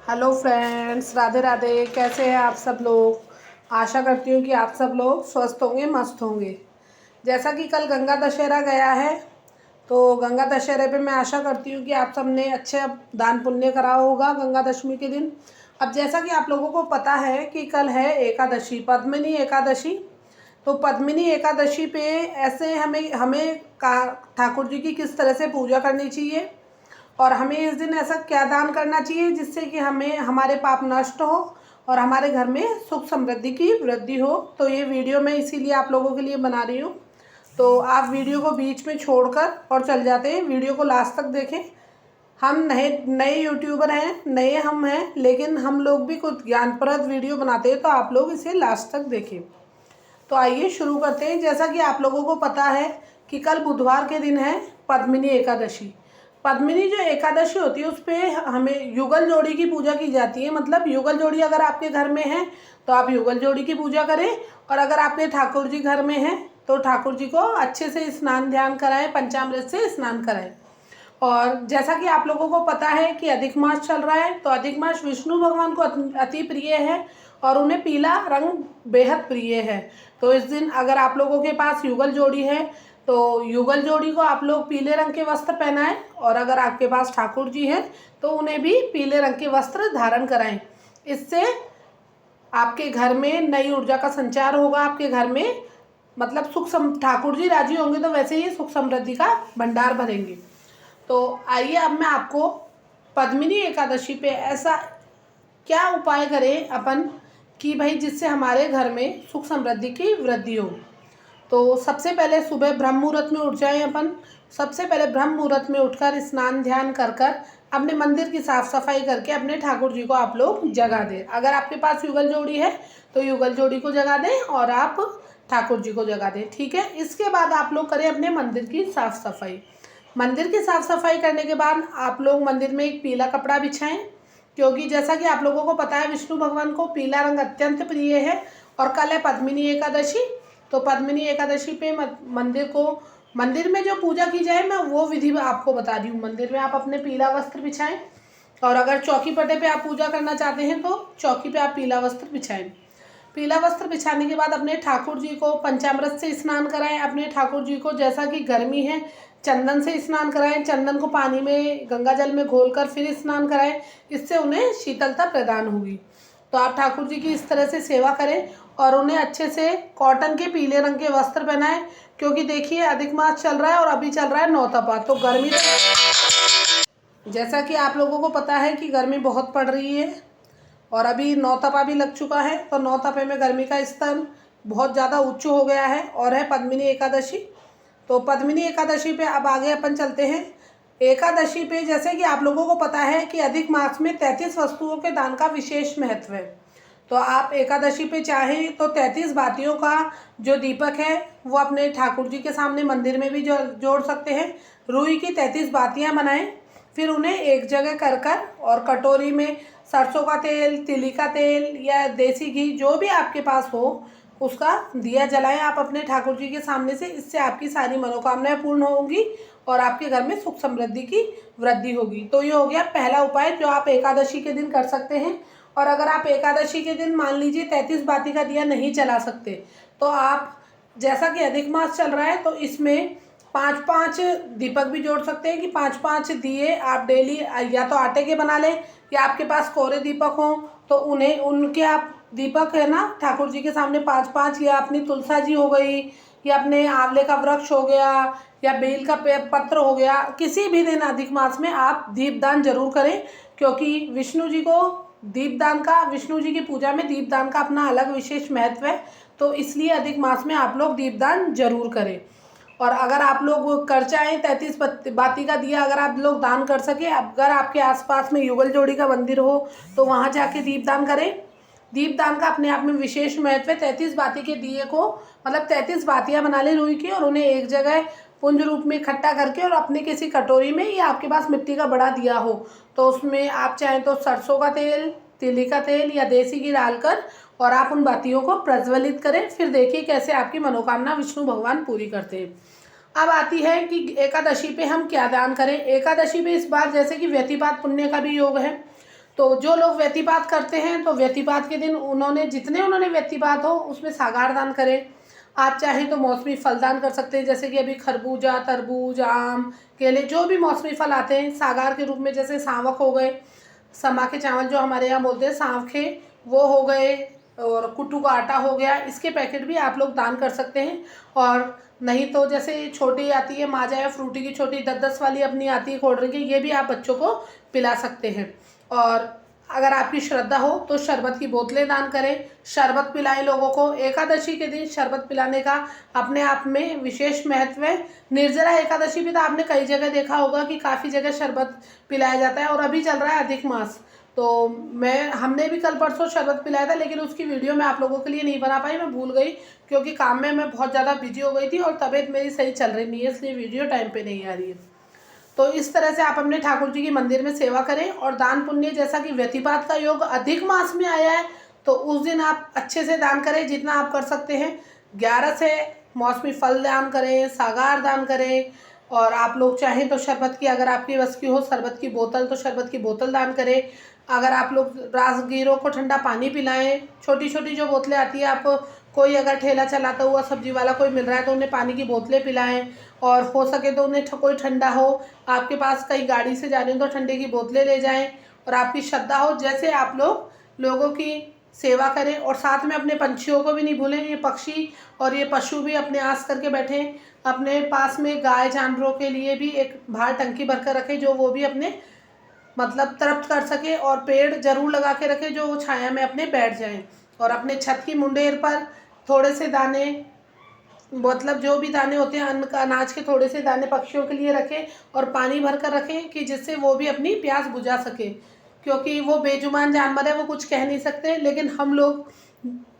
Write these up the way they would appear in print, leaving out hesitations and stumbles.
Hello friends, Radhe Radhe. कैसे हैं आप सब लोग। आशा करती हूँ कि आप सब लोग स्वस्थ होंगे, मस्त होंगे। जैसा कि कल गंगा दशहरा गया है, तो गंगा दशहरे पे मैं आशा करती हूँ कि आप सब ने अच्छे दान पुण्य करा होगा गंगा दशमी के दिन। अब जैसा कि आप लोगों को पता है कि कल है एकादशी, पद्मिनी एकादशी। तो पद्मिनी एकादशी पे ऐसे हमें हमें ठाकुर जी की किस तरह से पूजा करनी चाहिए और हमें इस दिन ऐसा क्या दान करना चाहिए जिससे कि हमें हमारे पाप नष्ट हो और हमारे घर में सुख समृद्धि की वृद्धि हो। तो ये वीडियो मैं इसीलिए आप लोगों के लिए बना रही हूँ। तो आप वीडियो को बीच में छोड़कर और चल जाते हैं, वीडियो को लास्ट तक देखें। हम नए नए यूट्यूबर हैं, नए हम हैं, लेकिन हम लोग भी कुछ ज्ञानप्रद वीडियो बनाते हैं, तो आप लोग इसे लास्ट तक देखें। तो आइए शुरू करते हैं। जैसा कि आप लोगों को पता है कि कल बुधवार के दिन है पद्मिनी एकादशी। पद्मिनी जो एकादशी होती है उस पर हमें युगल जोड़ी की पूजा की जाती है। मतलब युगल जोड़ी अगर आपके घर में है तो आप युगल जोड़ी की पूजा करें, और अगर आपके ठाकुर जी घर में हैं तो ठाकुर जी को अच्छे से स्नान ध्यान कराएं, पंचामृत से स्नान कराएं। और जैसा कि आप लोगों को पता है कि अधिक मास चल रहा है, तो अधिक मास विष्णु भगवान को अति प्रिय है और उन्हें पीला रंग बेहद प्रिय है। तो इस दिन अगर आप लोगों के पास युगल जोड़ी है तो युगल जोड़ी को आप लोग पीले रंग के वस्त्र पहनाएं, और अगर आपके पास ठाकुर जी हैं तो उन्हें भी पीले रंग के वस्त्र धारण कराएं। इससे आपके घर में नई ऊर्जा का संचार होगा। आपके घर में मतलब ठाकुर जी राजी होंगे तो वैसे ही सुख समृद्धि का भंडार भरेंगे। तो आइए अब मैं आपको पद्मिनी एकादशी पे ऐसा क्या उपाय करें अपन कि भाई जिससे हमारे घर में सुख समृद्धि की वृद्धि हो। तो सबसे पहले सुबह ब्रह्म मुहूर्त में उठ जाएं अपन। सबसे पहले ब्रह्म मुहूर्त में उठकर स्नान ध्यान कर कर अपने मंदिर की साफ़ सफाई करके अपने ठाकुर जी को आप लोग जगा दें। अगर आपके पास युगल जोड़ी है तो युगल जोड़ी को जगा दें और आप ठाकुर जी को जगा दें, ठीक है। इसके बाद आप लोग करें अपने मंदिर की साफ़ सफाई। मंदिर की साफ़ सफाई करने के बाद आप लोग मंदिर में एक पीला कपड़ा बिछाएं, क्योंकि जैसा कि आप लोगों को पता है विष्णु भगवान को पीला रंग अत्यंत प्रिय है। और कल है पद्मिनी एकादशी, तो पद्मिनी एकादशी पे मंदिर में जो पूजा की जाए मैं वो विधि आपको बता रही हूँ। मंदिर में आप अपने पीला वस्त्र बिछाएं, और अगर चौकी पटे पे आप पूजा करना चाहते हैं तो चौकी पे आप पीला वस्त्र बिछाएं। पीला वस्त्र बिछाने के बाद अपने ठाकुर जी को पंचामृत से स्नान कराएं। अपने ठाकुर जी को जैसा कि गर्मी है चंदन से स्नान कराएं, चंदन को पानी में गंगा जल में घोलकर फिर स्नान कराएं, इससे उन्हें शीतलता प्रदान होगी। तो आप ठाकुर जी की इस तरह से सेवा करें और उन्हें अच्छे से कॉटन के पीले रंग के वस्त्र पहनाएं, क्योंकि देखिए अधिक मास चल रहा है और अभी चल रहा है नौतपा। तो गर्मी, जैसा कि आप लोगों को पता है कि गर्मी बहुत पड़ रही है और अभी नौतपा भी लग चुका है। तो नौतपे में गर्मी का स्तर बहुत ज़्यादा उच्च हो गया है और है पद्मिनी एकादशी। तो पद्मिनी एकादशी पे अब आगे अपन चलते हैं। एकादशी पे जैसे कि आप लोगों को पता है कि अधिक मास में 33 वस्तुओं के दान का विशेष महत्व है। तो आप एकादशी पे चाहें तो 33 बातियों का जो दीपक है वो अपने ठाकुर जी के सामने मंदिर में भी जोड़ सकते हैं। रुई की 33 बातियाँ बनाएं, फिर उन्हें एक जगह कर कर और कटोरी में सरसों का तेल, तिली का तेल या देसी घी जो भी आपके पास हो उसका दिया जलाएं आप अपने ठाकुर जी के सामने से। इससे आपकी सारी मनोकामनाएं पूर्ण होंगी और आपके घर में सुख समृद्धि की वृद्धि होगी। तो ये हो गया पहला उपाय जो आप एकादशी के दिन कर सकते हैं। और अगर आप एकादशी के दिन मान लीजिए 33 बाती का दिया नहीं जला सकते तो आप, जैसा कि अधिक मास चल रहा है तो इसमें 5-5 दीपक भी जोड़ सकते हैं कि 5-5 दिए आप डेली या तो आटे के बना लें या आपके पास कोरे दीपक हों तो उन्हें उनके आप दीपक है ना ठाकुर जी के सामने 5-5, या अपनी तुलसा जी हो गई या अपने आंवले का वृक्ष हो गया या बेल का पत्र हो गया, किसी भी दिन अधिक मास में आप दीपदान जरूर करें। क्योंकि विष्णु जी को दीपदान का, विष्णु जी की पूजा में दीपदान का अपना अलग विशेष महत्व है। तो इसलिए अधिक मास में आप लोग दीपदान जरूर करें। और अगर आप लोग कर चाहें 33 बाती का दिया अगर आप लोग दान कर सके, अगर आपके आसपास में युगल जोड़ी का मंदिर हो तो वहाँ जाके दीपदान करें। दीपदान का अपने आप में विशेष महत्व है। 33 बाती के दिए को मतलब 33 बातियाँ बना लें रुई की और उन्हें एक जगह पुंज रूप में इकट्ठा करके और अपने किसी कटोरी में या आपके पास मिट्टी का बड़ा दिया हो तो उसमें आप चाहें तो सरसों का तेल, तिली का तेल या देसी घी डालकर और आप उन बातियों को प्रज्वलित करें। फिर देखिए कैसे आपकी मनोकामना विष्णु भगवान पूरी करते हैं। अब आती है कि एकादशी पे हम क्या दान करें। एकादशी पे इस बार जैसे कि व्यतिपात पुण्य का भी योग है, तो जो लोग व्यतिपात करते हैं तो व्यतिपात के दिन जितने उन्होंने व्यतिपात हो उसमें सागार दान करें। आप चाहें तो मौसमी फल दान कर सकते हैं, जैसे कि अभी खरबूजा, तरबूज, आम, केले, जो भी मौसमी फल आते हैं सागार के रूप में, जैसे सांवक हो गए, समा के चावल जो हमारे यहाँ बोलते हैं सांवखे, वो हो गए, और कुट्टू का आटा हो गया, इसके पैकेट भी आप लोग दान कर सकते हैं। और नहीं तो जैसे छोटी आती है माजा या फ्रूटी की छोटी 10-10 वाली अपनी आती है कोल्ड ड्रिंक की, ये भी आप बच्चों को पिला सकते हैं। और अगर आपकी श्रद्धा हो तो शरबत की बोतलें दान करें, शरबत पिलाएं लोगों को। एकादशी के दिन शरबत पिलाने का अपने आप में विशेष महत्व है। निर्जला एकादशी भी तो आपने कई जगह देखा होगा कि काफ़ी जगह शरबत पिलाया जाता है, और अभी चल रहा है अधिक मास, तो हमने भी कल परसों शरबत पिलाया था, लेकिन उसकी वीडियो मैं आप लोगों के लिए नहीं बना पाई, मैं भूल गई क्योंकि काम में मैं बहुत ज़्यादा बिजी हो गई थी और तबीयत मेरी सही चल रही नहीं है, इसलिए वीडियो टाइम पे नहीं आ रही है। तो इस तरह से आप अपने ठाकुर जी की मंदिर में सेवा करें। और दान पुण्य, जैसा कि व्यतिपात का योग अधिक मास में आया है तो उस दिन आप अच्छे से दान करें जितना आप कर सकते हैं। 11 से मौसमी फल दान करें, सागार दान करें, और आप लोग चाहें तो शरबत की, अगर आपकी बस की हो शरबत की बोतल तो शरबत की बोतल दान करें। अगर आप लोग राहगीरों को ठंडा पानी पिलाएं, छोटी छोटी जो बोतलें आती है, आप कोई अगर ठेला चलाता हुआ सब्जी वाला कोई मिल रहा है तो उन्हें पानी की बोतलें पिलाएं। और हो सके तो उन्हें कोई ठंडा हो, आपके पास कहीं गाड़ी से जा रहे हो तो ठंडे की बोतलें ले जाएं। और आपकी श्रद्धा हो जैसे आप लोगों की सेवा करें। और साथ में अपने पंछियों को भी नहीं भूलें, ये पक्षी और ये पशु भी अपने आस करके बैठें। अपने पास में गाय जानवरों के लिए भी एक बाहर टंकी भरकर रखें, जो वो भी अपने मतलब तृप्त कर सके। और पेड़ जरूर लगा के रखें जो वो छाया में अपने बैठ जाएं। और अपने छत की मुंडेर पर थोड़े से दाने, मतलब जो भी दाने होते हैं अन्न का, अनाज के थोड़े से दाने पक्षियों के लिए रखें और पानी भर कर रखें कि जिससे वो भी अपनी प्यास बुझा सके, क्योंकि वो बेजुबान जानवर है, वो कुछ कह नहीं सकते, लेकिन हम लोग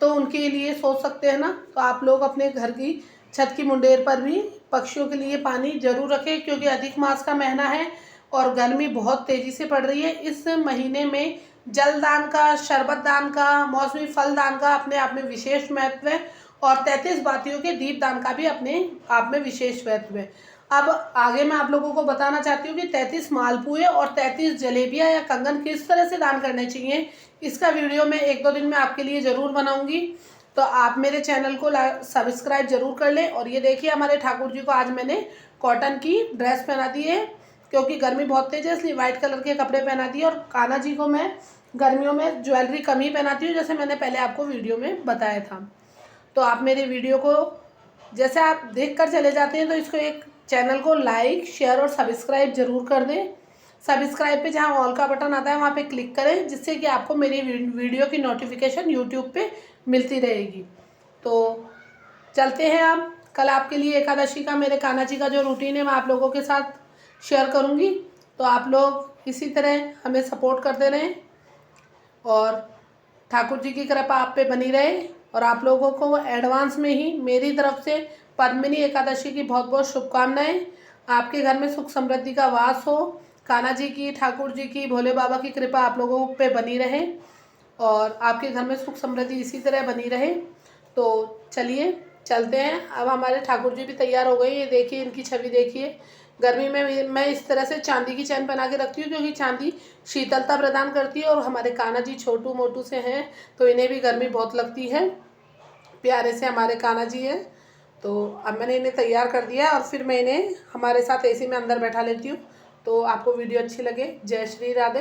तो उनके लिए सोच सकते हैं ना। तो आप लोग अपने घर की छत की मुंडेर पर भी पक्षियों के लिए पानी जरूर रखें, क्योंकि अधिक मास का महीना है और गर्मी बहुत तेज़ी से पड़ रही है। इस महीने में जल दान का, शरबत दान का, मौसमी फल दान का अपने आप में विशेष महत्व है। और 33 बातियों के दीप दान का भी अपने आप में विशेष महत्व है। अब आगे मैं आप लोगों को बताना चाहती हूँ कि 33 मालपुए और 33 जलेबियाँ या कंगन किस तरह से दान करने चाहिए। इसका वीडियो मैं 1-2 दिन में आपके लिए ज़रूर बनाऊँगी, तो आप मेरे चैनल को सब्सक्राइब जरूर कर लें। और ये देखिए हमारे ठाकुर जी को आज मैंने कॉटन की ड्रेस पहना दी है, क्योंकि गर्मी बहुत तेज़ है इसलिए वाइट कलर के कपड़े पहना दिए। और कान्हा जी को मैं गर्मियों में ज्वेलरी कम ही पहनाती हूँ, जैसे मैंने पहले आपको वीडियो में बताया था। तो आप मेरे वीडियो को जैसे आप देख कर चले जाते हैं तो इसको एक चैनल को लाइक, शेयर और सब्सक्राइब जरूर कर दें। सब्सक्राइब पे जहाँ ऑल का बटन आता है वहाँ पे क्लिक करें, जिससे कि आपको मेरी वीडियो की नोटिफिकेशन यूट्यूब पे मिलती रहेगी। तो चलते हैं अब, कल आपके लिए एकादशी का मेरे कान्हा जी का जो रूटीन है मैं आप लोगों के साथ शेयर करूँगी। तो आप लोग इसी तरह हमें सपोर्ट करते रहें और ठाकुर जी की कृपा आप पे बनी रहे। और आप लोगों को एडवांस में ही मेरी तरफ से पद्मिनी एकादशी की बहुत बहुत शुभकामनाएं। आपके घर में सुख समृद्धि का वास हो, कान्हा जी की, ठाकुर जी की, भोले बाबा की कृपा आप लोगों पे बनी रहे और आपके घर में सुख समृद्धि इसी तरह बनी रहे। तो चलिए चलते हैं। अब हमारे ठाकुर जी भी तैयार हो गए, ये देखिए इनकी छवि देखिए। गर्मी में मैं इस तरह से चांदी की चैन बना के रखती हूँ, क्योंकि चांदी शीतलता प्रदान करती है। और हमारे कान्हा जी छोटू मोटू से हैं तो इन्हें भी गर्मी बहुत लगती है। प्यारे से हमारे कान्हा जी हैं। तो अब मैंने इन्हें तैयार कर दिया और फिर मैं इन्हें हमारे साथ एसी में अंदर बैठा लेती हूँ। तो आपको वीडियो अच्छी लगे, जय श्री राधे।